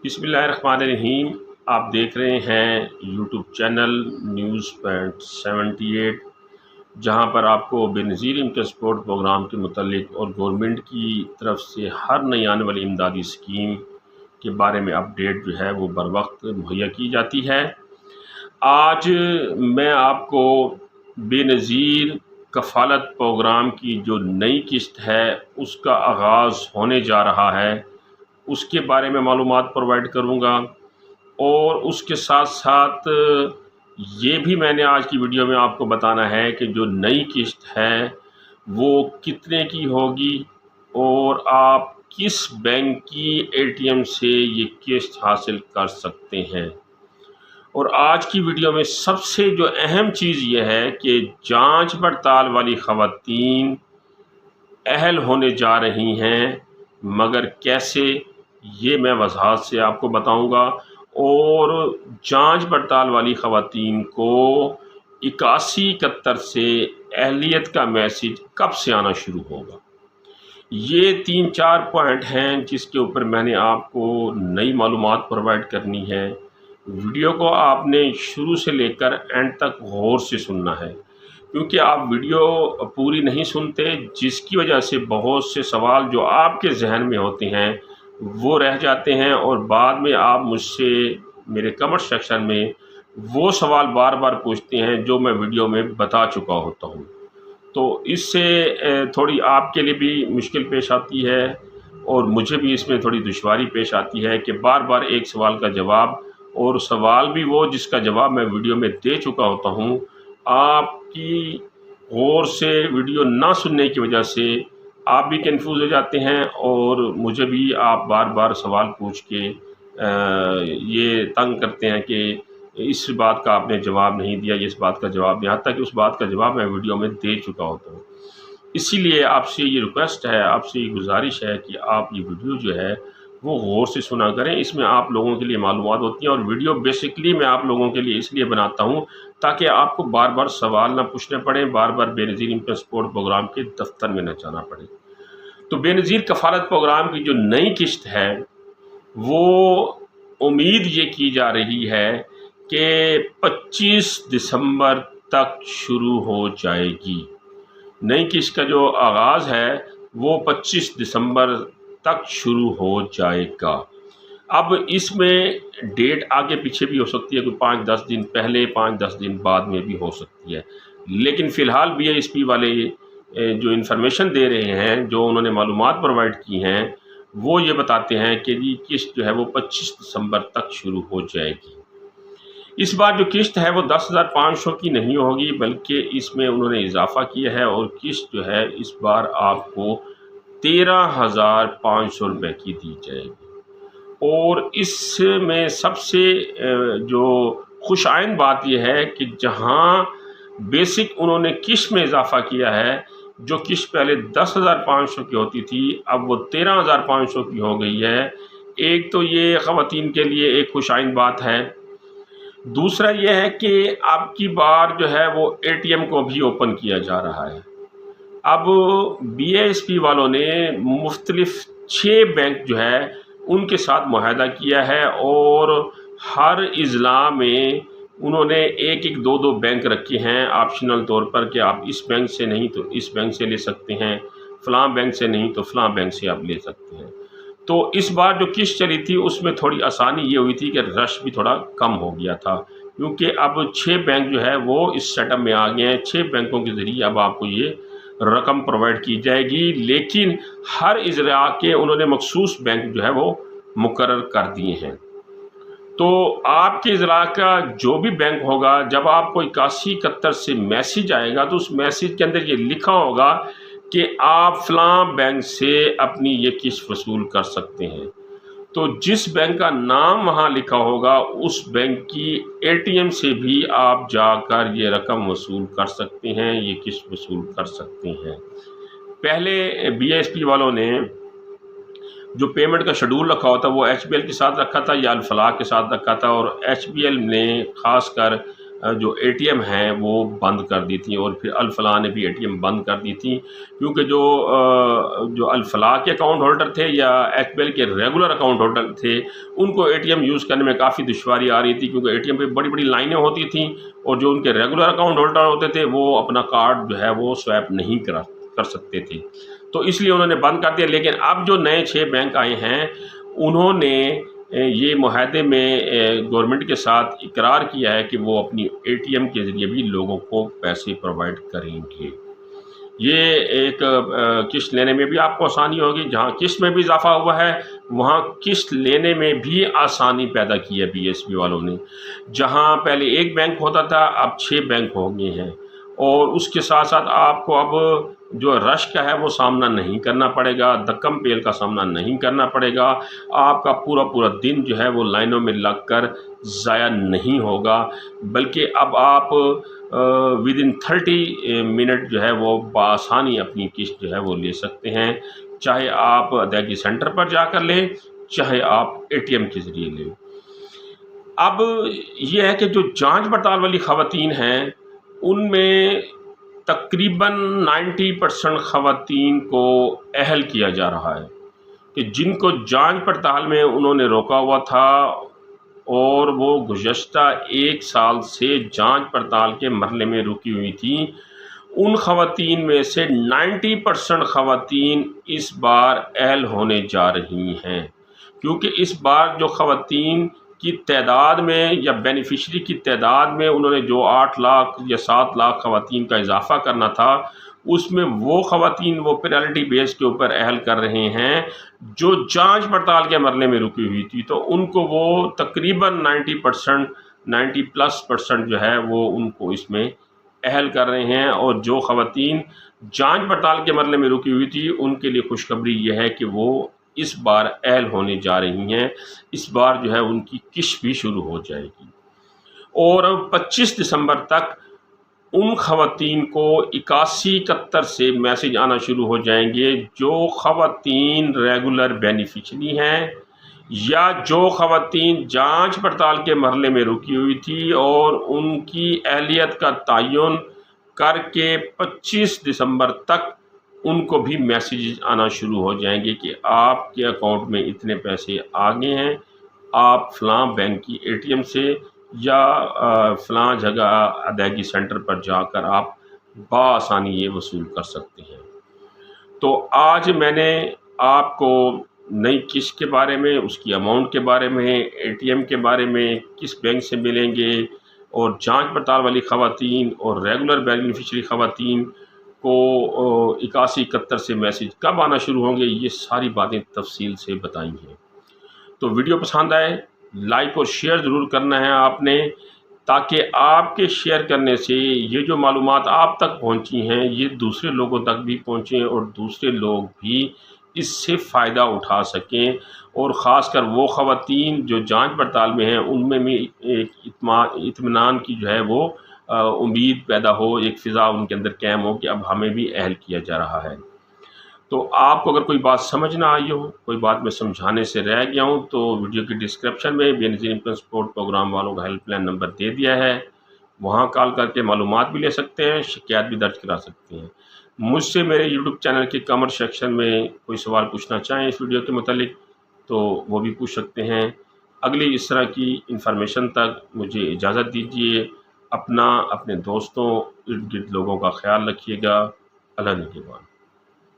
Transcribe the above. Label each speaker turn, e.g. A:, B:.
A: बिस्मिल्लाहिर्रहमानिर्रहीम। आप देख रहे हैं यूट्यूब चैनल न्यूज़ पॉइंट 78, जहां पर आपको बेनज़ीर इनकम सपोर्ट प्रोग्राम के मुतालिक और गवर्नमेंट की तरफ से हर नई आने वाली इमदादी स्कीम के बारे में अपडेट जो है वो बर वक्त मुहैया की जाती है। आज मैं आपको बेनज़ीर कफ़ालत प्रोग्राम की जो नई किस्त है उसका आगाज़ होने जा रहा है, उसके बारे में मालूमात प्रोवाइड करूँगा। और उसके साथ साथ ये भी मैंने आज की वीडियो में आपको बताना है कि जो नई किस्त है वो कितने की होगी और आप किस बैंक की एटीएम से ये किस्त हासिल कर सकते हैं। और आज की वीडियो में सबसे जो अहम चीज़ ये है कि जांच पड़ताल वाली ख़वातीन अहल होने जा रही हैं, मगर कैसे, ये मैं वज़ाहत से आपको बताऊंगा। और जांच पड़ताल वाली ख़वातीन को 8171 से अहलियत का मैसेज कब से आना शुरू होगा, ये 3-4 पॉइंट हैं जिसके ऊपर मैंने आपको नई मालूमात प्रोवाइड करनी है। वीडियो को आपने शुरू से लेकर एंड तक गौर से सुनना है, क्योंकि आप वीडियो पूरी नहीं सुनते, जिसकी वजह से बहुत से सवाल जो आपके जहन में होते हैं वो रह जाते हैं और बाद में आप मुझसे मेरे कमेंट सेक्शन में वो सवाल बार बार पूछते हैं जो मैं वीडियो में बता चुका होता हूँ। तो इससे थोड़ी आपके लिए भी मुश्किल पेश आती है और मुझे भी इसमें थोड़ी दुश्वारी पेश आती है कि बार बार एक सवाल का जवाब, और सवाल भी वो जिसका जवाब मैं वीडियो में दे चुका होता हूँ, आपकी गौर से वीडियो ना सुनने की वजह से आप भी कंफ्यूज हो जाते हैं और मुझे भी आप बार बार सवाल पूछ के ये तंग करते हैं कि इस बात का आपने जवाब नहीं दिया, इस बात का जवाब नहीं, आता कि उस बात का जवाब मैं वीडियो में दे चुका होता हूँ। इसीलिए आपसे ये रिक्वेस्ट है, आपसे ये गुजारिश है कि आप ये वीडियो जो है वो गौर से सुना करें। इसमें आप लोगों के लिए मालूमात होती हैं और वीडियो बेसिकली मैं आप लोगों के लिए इसलिए बनाता हूँ ताकि आपको बार बार सवाल ना पूछने पड़े, बार बार बेनज़ीर इनकम सपोर्ट प्रोग्राम के दफ्तर में न जाना पड़े। तो बेनज़ीर कफ़ालत प्रोग्राम की जो नई किस्त है वो उम्मीद ये की जा रही है कि 25 दिसंबर तक शुरू हो जाएगी। नई किस्त का जो आगाज़ है वो 25 दिसंबर तक शुरू हो जाएगा। अब इसमें डेट आगे पीछे भी हो सकती है, कोई 5-10 दिन पहले, 5-10 दिन बाद में भी हो सकती है, लेकिन फ़िलहाल BISP वाले जो इन्फॉर्मेशन दे रहे हैं, जो उन्होंने मालूमात प्रोवाइड की हैं, वो ये बताते हैं कि ये किस्त जो है वो 25 दिसंबर तक शुरू हो जाएगी। इस बार जो किस्त है वो 10,500 की नहीं होगी, बल्कि इसमें उन्होंने इजाफा किया है और किस्त जो है इस बार आपको 13,500 रुपये की दी जाएगी। और इसमें सबसे जो खुश आइंद बात यह है कि जहां बेसिक उन्होंने किस्त में इजाफा किया है, जो किस्त पहले 10,500 की होती थी अब वो 13,500 की हो गई है। एक तो ये ख़वातीन के लिए एक खुश आइंद बात है। दूसरा ये है कि अब की बार जो है वो ATM को भी ओपन किया जा रहा है। अब BISP वालों ने मुख्तलिफ 6 बैंक जो है उनके साथ मुआहदा किया है और हर इज़ला में उन्होंने 1-1, 2-2 बैंक रखे हैं ऑप्शनल तौर पर कि आप इस बैंक से नहीं तो इस बैंक से ले सकते हैं, फ़लाँ बैंक से नहीं तो फ़लाँ बैंक से आप ले सकते हैं। तो इस बार जो किस्त चली थी उसमें थोड़ी आसानी ये हुई थी कि रश भी थोड़ा कम हो गया था, क्योंकि अब 6 बैंक जो है वो इस सेटअप में आ गए हैं। 6 बैंकों के ज़रिए अब आपको ये रकम प्रोवाइड की जाएगी, लेकिन हर इज़ला के उन्होंने मखसूस बैंक जो है वो मुकर्रर कर दिए हैं। तो आपके इज़ला का जो भी बैंक होगा, जब आपको 8171 से मैसेज आएगा तो उस मैसेज के अंदर ये लिखा होगा कि आप फ़लाँ बैंक से अपनी ये किस्त वसूल कर सकते हैं। तो जिस बैंक का नाम वहाँ लिखा होगा उस बैंक की ATM से भी आप जाकर ये रकम वसूल कर सकते हैं, ये किस्त वसूल कर सकते हैं। पहले BISP वालों ने जो पेमेंट का शेड्यूल रखा होता वो HBL के साथ रखा था या अल फलाह के साथ रखा था, और HBL ने ख़ासकर جو اے ٹی ایم ہیں وہ بند کر دی تھیں، اور پھر الفلاح نے بھی اے ٹی ایم بند کر دی تھیں، کیونکہ جو الفلاح کے اکاؤنٹ ہولڈر تھے یا ایچ پی ایل کے ریگولر اکاؤنٹ ہولڈر تھے، ان کو اے ٹی ایم یوز کرنے میں کافی دشواری آ رہی تھی، کیونکہ اے ٹی ایم پہ بڑی بڑی لائنیں ہوتی تھیں، اور جو ان کے ریگولر اکاؤنٹ ہولڈر ہوتے تھے وہ اپنا کارڈ جو ہے وہ سویپ نہیں کر سکتے تھے، تو اس لیے انہوں نے بند کر دیا۔ لیکن اب جو نئے 6 بینک آئے ہیں، انہوں نے یہ معاہدے میں گورنمنٹ کے ساتھ اقرار کیا ہے کہ وہ اپنی اے ٹی ایم کے ذریعے بھی لوگوں کو پیسے پرووائڈ کریں گے۔ یہ ایک قسط لینے میں بھی آپ کو آسانی ہوگی، جہاں قسط میں بھی اضافہ ہوا ہے وہاں قسط لینے میں بھی آسانی پیدا کی ہے پی ایس بی والوں نے۔ جہاں پہلے ایک بینک ہوتا تھا، اب 6 بینک ہو گئے ہیں، اور اس کے ساتھ ساتھ آپ کو اب جو رش کا ہے وہ سامنا نہیں کرنا پڑے گا، دکم پیل کا سامنا نہیں کرنا پڑے گا، آپ کا پورا دن جو ہے وہ لائنوں میں لگ کر ضائع نہیں ہوگا، بلکہ اب آپ ودن 30 منٹ جو ہے وہ بآسانی اپنی قسط جو ہے وہ لے سکتے ہیں، چاہے آپ ادائیگی سینٹر پر جا کر لیں، چاہے آپ اے ٹی ایم کے ذریعے لیں۔ اب یہ ہے کہ جو جانچ پڑتال والی خواتین ہیں، ان میں تقریباً 90% خواتین کو اہل کیا جا رہا ہے، کہ جن کو جانچ پڑتال میں انہوں نے روکا ہوا تھا اور وہ گزشتہ 1 سال سے جانچ پڑتال کے مرحلے میں رکی ہوئی تھیں، ان خواتین میں سے 90% خواتین اس بار اہل ہونے جا رہی ہیں، کیونکہ اس بار جو خواتین کی تعداد میں یا بینیفیشری کی تعداد میں انہوں نے جو 8 لاکھ یا 7 لاکھ خواتین کا اضافہ کرنا تھا، اس میں وہ خواتین وہ پریالٹی بیس کے اوپر اہل کر رہے ہیں جو جانچ پڑتال کے مرحلے میں رکی ہوئی تھی، تو ان کو وہ تقریباً 90% جو ہے وہ ان کو اس میں اہل کر رہے ہیں، اور جو خواتین جانچ پڑتال کے مرحلے میں رکی ہوئی تھی ان کے لیے خوشخبری یہ ہے کہ وہ اس بار اہل ہونے جا رہی ہیں، اس بار جو ہے ان کی قسط بھی شروع ہو جائے گی، اور 25 دسمبر تک ان خواتین کو 8171 سے میسج آنا شروع ہو جائیں گے جو خواتین ریگولر بینیفیشری ہیں یا جو خواتین جانچ پڑتال کے مرحلے میں رکی ہوئی تھی اور ان کی اہلیت کا تعین کر کے 25 دسمبر تک ان کو بھی میسیجز آنا شروع ہو جائیں گے کہ آپ کے اکاؤنٹ میں اتنے پیسے آ گئے ہیں، آپ فلاں بینک کی اے ٹی ایم سے یا فلاں جگہ ادائیگی سینٹر پر جا کر آپ بآسانی یہ وصول کر سکتے ہیں۔ تو آج میں نے آپ کو نئی قسط کے بارے میں، اس کی اماؤنٹ کے بارے میں، اے ٹی ایم کے بارے میں، کس بینک سے ملیں گے، اور جانچ پڑتال والی خواتین اور ریگولر بینیفیشری خواتین کو 8171 سے میسج کب آنا شروع ہوں گے، یہ ساری باتیں تفصیل سے بتائی ہیں۔ تو ویڈیو پسند آئے لائک اور شیئر ضرور کرنا ہے آپ نے، تاکہ آپ کے شیئر کرنے سے یہ جو معلومات آپ تک پہنچی ہیں یہ دوسرے لوگوں تک بھی پہنچیں اور دوسرے لوگ بھی اس سے فائدہ اٹھا سکیں، اور خاص کر وہ خواتین جو جانچ پڑتال میں ہیں ان میں بھی ایک اطمینان کی جو ہے وہ امید پیدا ہو، ایک فضا ان کے اندر قائم ہو کہ اب ہمیں بھی اہل کیا جا رہا ہے۔ تو آپ کو اگر کوئی بات سمجھ نہ آئی ہو، کوئی بات میں سمجھانے سے رہ گیا ہوں، تو ویڈیو کی ڈسکرپشن میں بے نظیر انکم سپورٹ پروگرام والوں کا ہیلپ لائن نمبر دے دیا ہے، وہاں کال کر کے معلومات بھی لے سکتے ہیں، شکایت بھی درج کرا سکتے ہیں۔ مجھ سے میرے یوٹیوب چینل کے کمنٹ سیکشن میں کوئی سوال پوچھنا چاہیں اس ویڈیو کے متعلق تو وہ بھی پوچھ سکتے ہیں۔ اگلی اس طرح کی انفارمیشن تک مجھے اجازت دیجیے، اپنے دوستوں ارد گرد لوگوں کا خیال رکھیے گا۔ اللہ نگہبان۔